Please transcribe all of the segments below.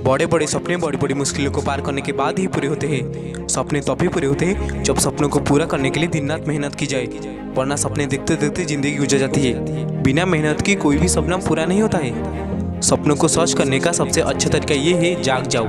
बड़े बड़े सपने बड़ी बड़ी मुश्किलों को पार करने के बाद ही पूरे होते हैं। सपने तभी पूरे होते हैं जब सपनों को पूरा करने के लिए दिन रात मेहनत की जाए, वरना सपने देखते देखते जिंदगी गुजर जाती है। बिना मेहनत की कोई भी सपना पूरा नहीं होता है। सपनों को सर्च करने का सबसे अच्छा तरीका ये है, जाग जाओ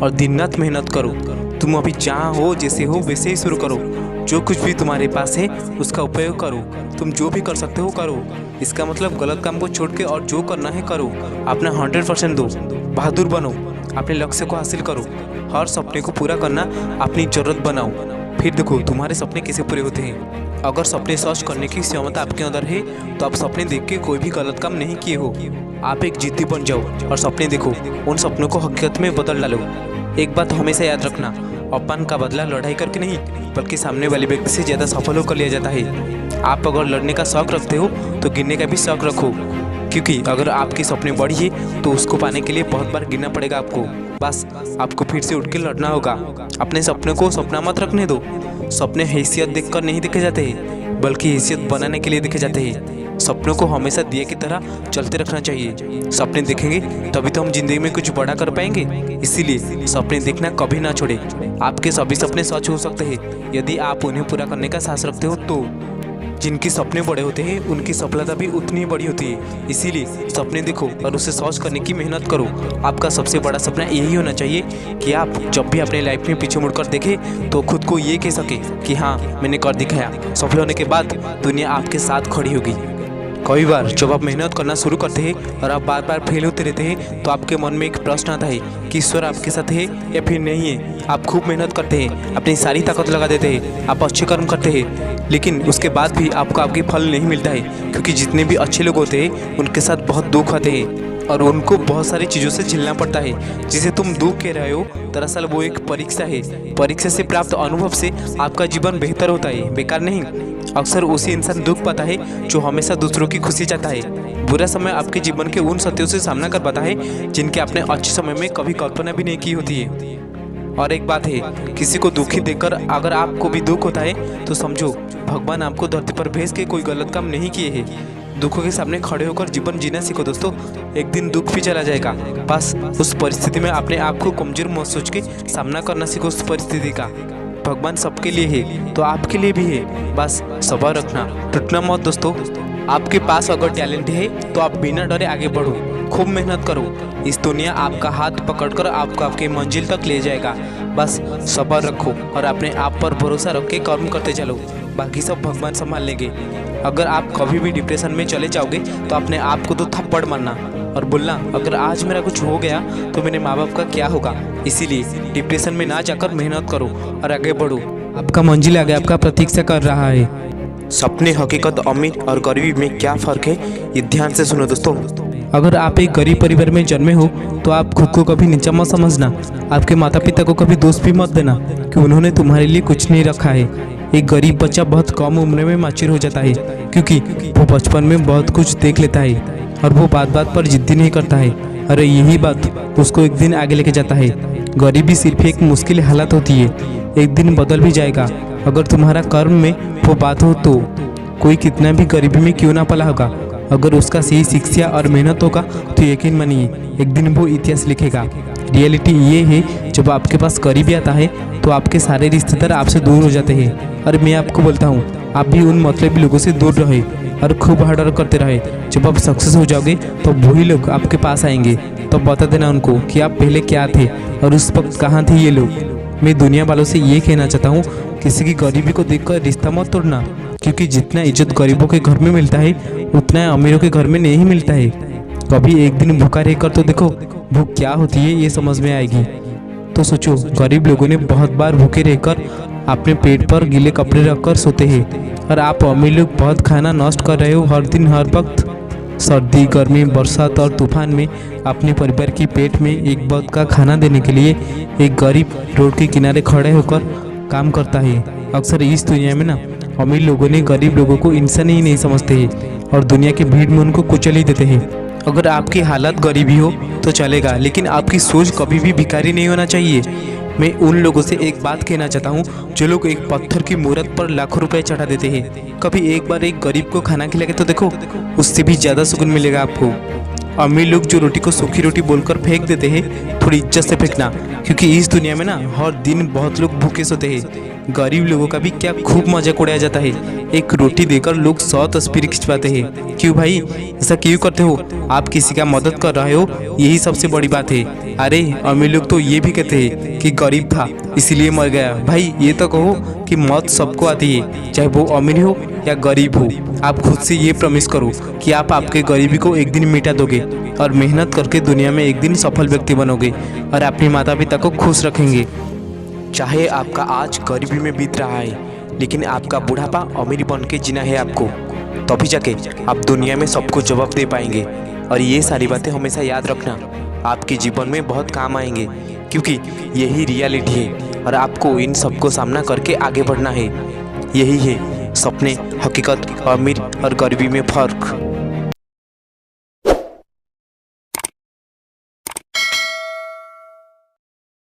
और दिन रात मेहनत करो। तुम अभी जहाँ हो, जैसे हो वैसे ही शुरू करो। जो कुछ भी तुम्हारे पास है उसका उपयोग करो। तुम जो भी कर सकते हो करो। इसका मतलब गलत काम को छोड़ के और जो करना है करो। अपना 100% दो। बहादुर बनो। अपने लक्ष्य को हासिल करो। हर सपने को पूरा करना अपनी जरूरत बनाओ। फिर देखो तुम्हारे सपने कैसे पूरे होते हैं। अगर सपने सर्च करने की क्षमता आपके अंदर है तो आप सपने देख के कोई भी गलत काम नहीं किए हो। आप एक जिद्दी बन जाओ और सपने देखो। उन सपनों को हकीकत में बदल डालो। एक बात हमेशा याद रखना, अपमान का बदला लड़ाई करके नहीं बल्कि सामने वाले व्यक्ति से ज़्यादा सफल होकर लिया जाता है। आप अगर लड़ने का शौक रखते हो तो गिरने का भी शौक रखो, क्योंकि अगर आपके सपने बड़ी है तो उसको पाने के लिए बहुत बार गिरना पड़ेगा आपको। बस आपको फिर से उठ के लड़ना होगा। अपने सपने को सपना मत रखने दो। सपने हैसियत देखकर नहीं देखे जाते हैं बल्कि हैसियत बनाने के लिए देखे जाते हैं। सपनों को हमेशा दिए की तरह चलते रखना चाहिए। सपने देखेंगे तभी तो हम जिंदगी में कुछ बड़ा कर पाएंगे। इसीलिए सपने देखना कभी ना छोड़े। आपके सभी सपने सच हो सकते हैं यदि आप उन्हें पूरा करने का साहस रखते हो तो। जिनके सपने बड़े होते हैं उनकी सफलता भी उतनी ही बड़ी होती है। इसीलिए सपने देखो और उसे सर्च करने की मेहनत करो। आपका सबसे बड़ा सपना यही होना चाहिए कि आप जब भी अपने लाइफ में पीछे मुड़कर देखें तो खुद को ये कह सके कि हाँ, मैंने कर दिखाया। सफल होने के बाद दुनिया आपके साथ खड़ी होगी। कई बार जब आप मेहनत करना शुरू करते हैं और आप बार बार फेल होते रहते हैं तो आपके मन में एक प्रश्न आता है कि ईश्वर आपके साथ है या फिर नहीं है। आप खूब मेहनत करते हैं, अपनी सारी ताकत लगा देते हैं, आप अच्छे कर्म करते हैं, लेकिन उसके बाद भी आपको आपके फल नहीं मिलता है। क्योंकि जितने भी अच्छे लोग होते हैं उनके साथ बहुत दुख आते हैं और उनको बहुत सारी चीज़ों से झेलना पड़ता है। जिसे तुम दुख कह रहे हो दरअसल वो एक परीक्षा है। परीक्षा से प्राप्त अनुभव से आपका जीवन बेहतर होता है, बेकार नहीं। अक्सर उसी इंसान दुख पाता है जो हमेशा दूसरों की खुशी चाहता है। बुरा समय आपके जीवन के उन सत्यों से सामना कर पाता है जिनके आपने अच्छे समय में कभी कल्पना भी नहीं की होती है। और एक बात है, किसी को दुखी देखकर अगर आपको भी दुख होता है तो समझो भगवान आपको धरती पर भेज के कोई गलत काम नहीं किए हैं। दुखों के सामने खड़े होकर जीवन जीना सीखो दोस्तों। एक दिन दुख भी चला जाएगा। बस उस परिस्थिति में अपने आप को कमजोर मत सोच के सामना करना सीखो उस परिस्थिति का। भगवान सबके लिए है तो आपके लिए भी है। बस सब्र रखना, टूटना मत दोस्तों। आपके पास अगर टैलेंट है तो आप बिना डरे आगे बढ़ो, खूब मेहनत करो। इस दुनिया आपका हाथ पकड़कर आपको आपकी मंजिल तक ले जाएगा। बस सब्र रखो और अपने आप पर भरोसा रख के कर्म करते चलो। बाकी सब भगवान संभाल लेंगे। अगर आप कभी भी डिप्रेशन में चले जाओगे तो अपने आप को तो थप्पड़ मारना और बोलना, अगर आज मेरा कुछ हो गया तो मेरे माँ बाप का क्या होगा। इसीलिए डिप्रेशन में ना जाकर मेहनत करो और आगे बढ़ो। आपका मंजिल आगे आपका प्रतीक्षा कर रहा है। सपने, हकीकत, अमीर और गरीबी में क्या फ़र्क है ये ध्यान से सुनो दोस्तों। अगर आप एक गरीब परिवार में जन्मे हो तो आप खुद को कभी नीचा मत समझना। आपके माता पिता को कभी दोष भी मत देना कि उन्होंने तुम्हारे लिए कुछ नहीं रखा है। एक गरीब बच्चा बहुत कम उम्र में मैच्योर हो जाता है क्योंकि वो बचपन में बहुत कुछ देख लेता है और वो बात बात पर जिद्दी नहीं करता है। अरे यही बात उसको एक दिन आगे लेके जाता है। गरीबी सिर्फ एक मुश्किल हालत होती है, एक दिन बदल भी जाएगा। अगर तुम्हारा कर्म में वो बात हो तो कोई कितना भी गरीबी में क्यों ना पला होगा, अगर उसका सही शिक्षा और मेहनत होगा तो यकीन मानिए एक दिन वो इतिहास लिखेगा। रियलिटी ये है, जब आपके पास गरीबी आता है तो आपके सारे रिश्तेदार आपसे दूर हो जाते हैं। और मैं आपको बोलता हूँ आप भी उन मतलबी लोगों से दूर रहे और खूब हार्डवर्क करते रहे। जब आप सक्सेस हो जाओगे तो वही लोग आपके पास आएंगे। तो बता देना उनको कि आप पहले क्या थे और उस वक्त कहाँ थे ये लोग। मैं दुनिया वालों से ये कहना चाहता हूँ, किसी की गरीबी को देखकर रिश्ता मत तोड़ना, क्योंकि जितना इज्जत गरीबों के घर में मिलता है उतना अमीरों के घर में नहीं मिलता है। कभी एक दिन भूखा रहकर तो देखो, भूख क्या होती है ये समझ में आएगी। तो सोचो, गरीब लोगों ने बहुत बार भूखे रहकर अपने पेट पर गीले कपड़े रखकर सोते हैं और आप अमीर लोग बहुत खाना नष्ट कर रहे हो हर दिन हर वक्त। सर्दी, गर्मी, बरसात और तूफान में अपने परिवार की पेट में एक वक्त का खाना देने के लिए एक गरीब रोड के किनारे खड़े होकर काम करता है। अक्सर इस दुनिया में ना अमीर लोगों ने गरीब लोगों को इंसान ही नहीं समझते हैं और दुनिया की भीड़ में उनको कुचल ही देते हैं। अगर आपकी हालत गरीबी हो तो चलेगा, लेकिन आपकी सोच कभी भी भिखारी नहीं होना चाहिए। मैं उन लोगों से एक बात कहना चाहता हूँ जो लोग एक पत्थर की मूर्त पर लाखों रुपए चढ़ा देते हैं। कभी एक बार एक गरीब को खाना खिला के तो देखो, उससे भी ज़्यादा सुकून मिलेगा आपको। अमीर लोग जो रोटी को सूखी रोटी बोलकर फेंक देते हैं, थोड़ी इज्जत से फेंकना, क्योंकि इस दुनिया में ना हर दिन बहुत लोग भूखे सोते हैं। गरीब लोगों का भी क्या खूब मजाक उड़ाया जाता है। एक रोटी देकर लोग 100 तस्वीरें खिंचवाते हैं। क्यों भाई, ऐसा क्यों करते हो? आप किसी का मदद कर रहे हो, यही सबसे बड़ी बात है। अरे अमीर लोग तो ये भी कहते हैं कि गरीब था इसीलिए मर गया। भाई ये तो कहो कि मौत सबको आती है, चाहे वो अमीर हो या गरीब हो। आप खुद से ये प्रॉमिस करो कि आप आपके गरीबी को एक दिन मिटा दोगे और मेहनत करके दुनिया में एक दिन सफल व्यक्ति बनोगे और अपने माता पिता को खुश रखेंगे। चाहे आपका आज गरीबी में बीत रहा है, लेकिन आपका बुढ़ापा अमीर बन के जीना है आपको, तभी जाके आप दुनिया में सबको जवाब दे पाएंगे। और ये सारी बातें हमेशा याद रखना, आपके जीवन में बहुत काम आएंगे, क्योंकि यही रियलिटी है और आपको इन सबको सामना करके आगे बढ़ना है। यही है सपने, हकीकत, अमीर और गरीबी में फ़र्क।